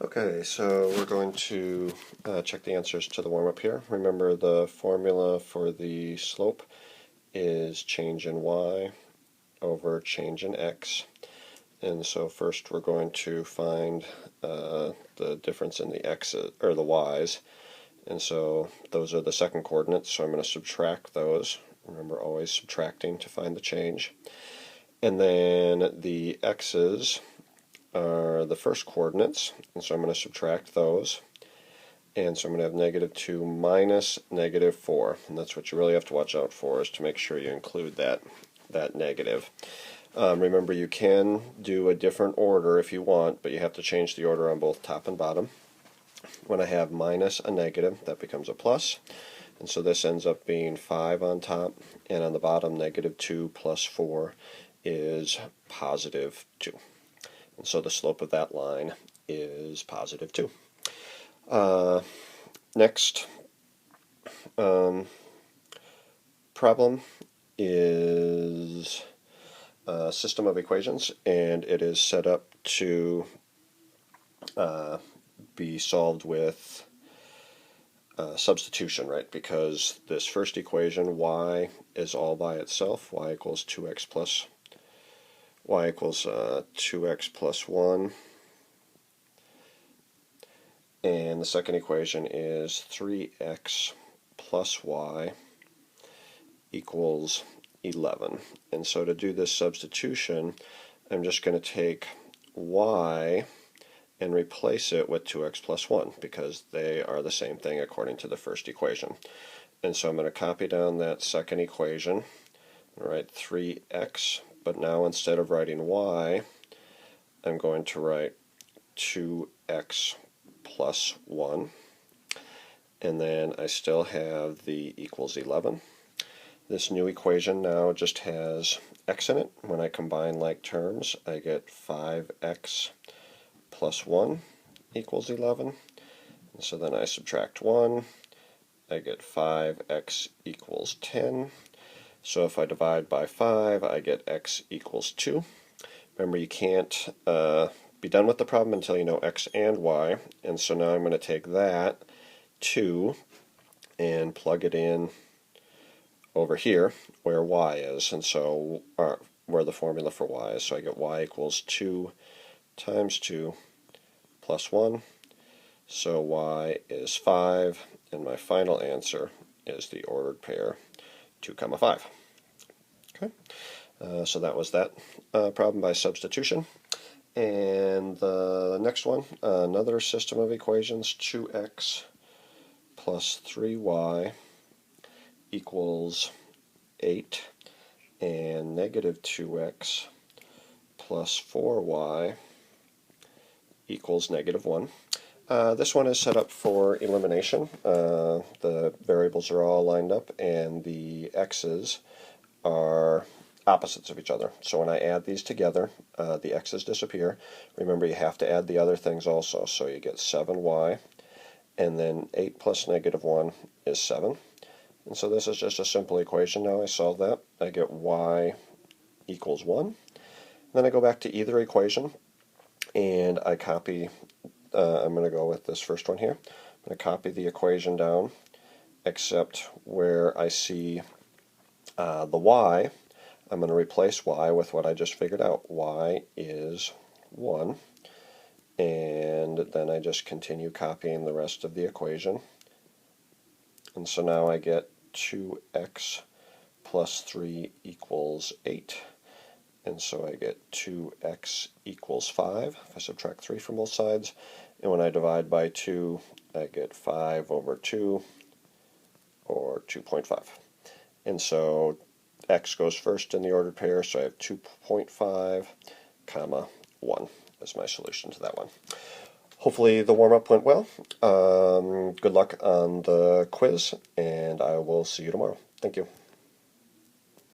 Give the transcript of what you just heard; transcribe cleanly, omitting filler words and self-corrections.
Okay, so we're going to check the answers to the warm-up here. Remember, the formula for the slope is change in y over change in x. And so first we're going to find the difference in the x's, or the y's. And so those are the second coordinates, so I'm going to subtract those. Remember, always subtracting to find the change. And then the x's are the first coordinates, and so I'm going to subtract those. And so I'm going to have -2 minus -4, and that's what you really have to watch out for, is to make sure you include that negative. Remember, you can do a different order if you want, but you have to change the order on both top and bottom. When I have minus a negative, that becomes a plus, and so this ends up being 5 on top, and on the bottom, -2 plus 4 is +2. And so the slope of that line is +2. Next problem is a system of equations, and it is set up to be solved with substitution, right? Because this first equation, y is all by itself, y equals 2x plus y equals 2x plus 1, and the second equation is 3x plus y equals 11. And so to do this substitution, I'm just going to take y and replace it with 2x plus 1, because they are the same thing according to the first equation. And so I'm going to copy down that second equation, write 3x, but now instead of writing y, I'm going to write 2x plus 1, and then I still have the equals 11. This new equation now just has x in it. When I combine like terms, I get 5x plus 1 equals 11. And so then I subtract 1, I get 5x equals 10. So if I divide by 5, I get x equals 2. Remember, you can't be done with the problem until you know x and y. And so now I'm going to take that 2 and plug it in over here where y is, and so where the formula for y is. So I get y equals 2 times 2 plus 1. So y is 5, and my final answer is the ordered pair 2, 5. Okay, so that was that problem by substitution. And the next one, another system of equations, 2x plus 3y equals 8, and -2x plus 4y equals -1. This one is set up for elimination. The variables are all lined up, and the x's are opposites of each other. So when I add these together, the x's disappear. Remember, you have to add the other things also. So you get 7y, and then 8 plus -1 is 7. And so this is just a simple equation now. I solve that. I get y equals 1. Then I go back to either equation, and I copy, I'm going to go with this first one here. I'm going to copy the equation down, except where I see the y, I'm going to replace y with what I just figured out. Y is 1. And then I just continue copying the rest of the equation. And so now I get 2x plus 3 equals 8. And so I get 2x equals 5 if I subtract 3 from both sides. And when I divide by 2, I get 5 over 2, or 2.5. And so x goes first in the ordered pair, so I have 2.5, comma 1 as my solution to that one. Hopefully the warm-up went well. Good luck on the quiz, and I will see you tomorrow. Thank you.